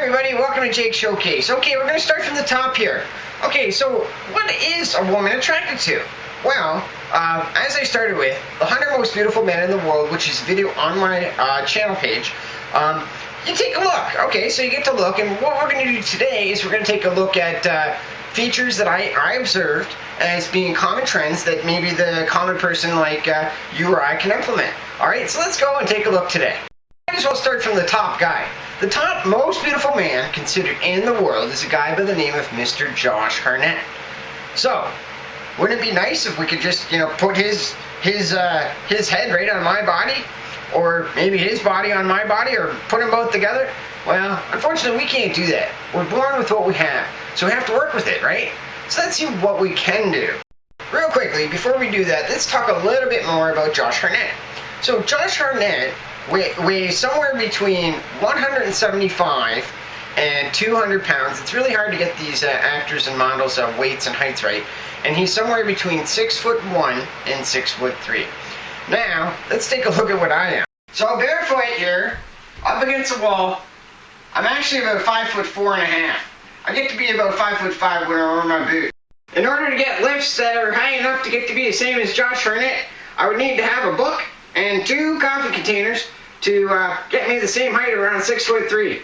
everybody, welcome to Jake Showcase. Okay, we're going to start from the top here. Okay, so what is a woman attracted to? Well, as I started with, the 100 most beautiful men in the world, which is a video on my channel page, you take a look. Okay, so you get to look, and what we're going to do today is we're going to take a look at features that I observed as being common trends that maybe the common person like you or I can implement. Alright, so let's go and take a look today. Might as well start from the top guy. The top most beautiful man considered in the world is a guy by the name of Mr. Josh Harnett. So, wouldn't it be nice if we could just, put his head right on my body, or maybe his body on my body, or put them both together? Well, unfortunately, we can't do that. We're born with what we have, so we have to work with it, right? So let's see what we can do. Real quickly, before we do that, let's talk a little bit more about Josh Harnett. So Josh Harnett weighs somewhere between 175 and 200 pounds. It's really hard to get these actors and models' weights and heights right. And he's somewhere between 6'1" and 6'3". Now, let's take a look at what I am. So barefoot here, up against the wall. I'm actually about 5'4.5". I get to be about 5'5" when I wear my boots. In order to get lifts that are high enough to get to be the same as Josh Harnett, I would need to have a book and 2 coffee containers to get me the same height, around 6'3".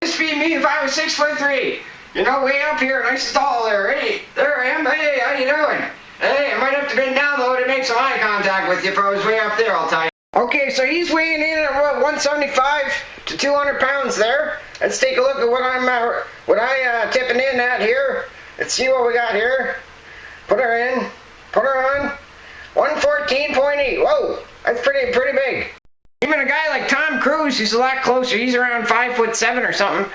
This would be me if I was 6'3". Way up here, nice and tall there. Hey, there I am. Hey, how you doing? Hey, I might have to bend down though to make some eye contact with you if I was way up there, I'll tell you. Okay, so he's weighing in at what, 175 to 200 pounds there. Let's take a look at what I'm tipping in at here. Let's see what we got here. Put her in. Put her on. 114.8. Whoa, that's pretty big. Even a guy like Tom Cruise, who's a lot closer, he's around 5'7" or something.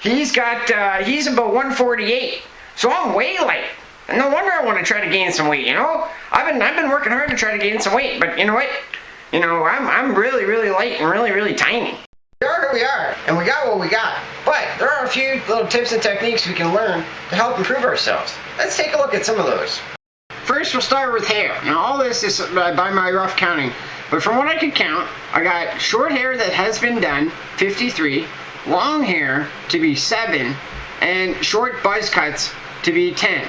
He's about 148. So I'm way light. And no wonder I want to try to gain some weight, I've been working hard to try to gain some weight, but you know what? I'm really light and really tiny. We are who we are, and we got what we got. But there are a few little tips and techniques we can learn to help improve ourselves. Let's take a look at some of those. First, we'll start with hair. Now, all this is by my rough counting, but from what I can count, I got short hair that has been done, 53, long hair to be 7, and short buzz cuts to be 10.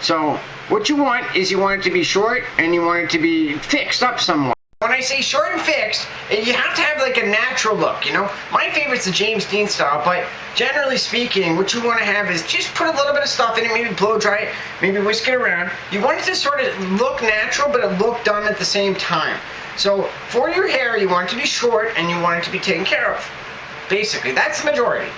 So, what you want is you want it to be short, and you want it to be fixed up somewhat. When I say short and fixed, you have to have like a natural look, My favorite's the James Dean style, but generally speaking, what you want to have is just put a little bit of stuff in it, maybe blow dry it, maybe whisk it around. You want it to sort of look natural, but it look done at the same time. So, for your hair, you want it to be short, and you want it to be taken care of. Basically, that's the majority.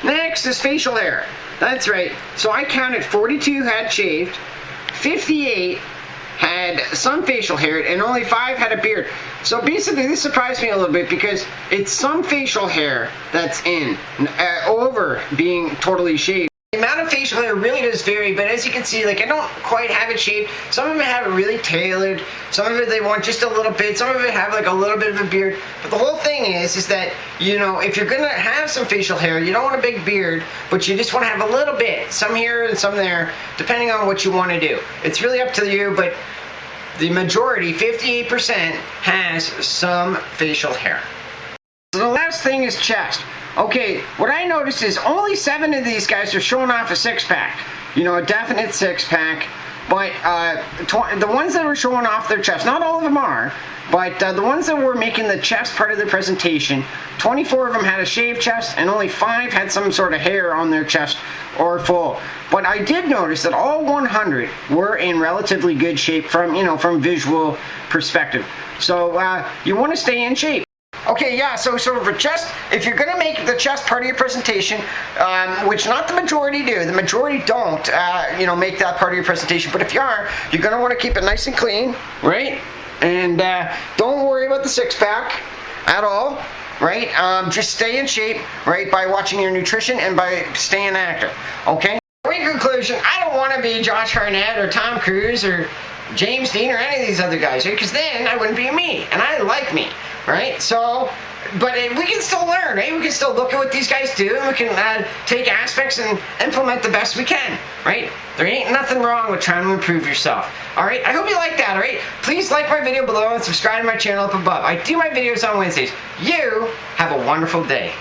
Next is facial hair. That's right. So I counted 42 had shaved, 58 had some facial hair, and only 5 had a beard. So basically this surprised me a little bit because it's some facial hair that's in over being totally shaved. The amount of facial hair really does vary, but as you can see, I don't quite have it shaved. Some of them have it really tailored. Some of it they want just a little bit. Some of it have a little bit of a beard. But the whole thing is that, if you're going to have some facial hair, you don't want a big beard, but you just want to have a little bit. Some here and some there, depending on what you want to do. It's really up to you, but the majority, 58%, has some facial hair. So the last thing is chest. Okay, what I noticed is only 7 of these guys are showing off a six-pack. A definite six-pack. But the ones that were showing off their chest, not all of them are, but the ones that were making the chest part of their presentation, 24 of them had a shaved chest, and only 5 had some sort of hair on their chest or full. But I did notice that all 100 were in relatively good shape from visual perspective. So you want to stay in shape. Okay, yeah, so for chest, if you're going to make the chest part of your presentation, which not the majority do, the majority don't, make that part of your presentation, but if you are, you're going to want to keep it nice and clean, right? And don't worry about the six-pack at all, right? Just stay in shape, right, by watching your nutrition and by staying active, okay? In conclusion, I don't want to be Josh Harnett or Tom Cruise or James Dean or any of these other guys, right? Because then I wouldn't be me, and I like me. Right? So, but we can still learn, right? We can still look at what these guys do, and we can take aspects and implement the best we can, right? There ain't nothing wrong with trying to improve yourself. Alright? I hope you like that, alright? Please like my video below and subscribe to my channel up above. I do my videos on Wednesdays. You have a wonderful day.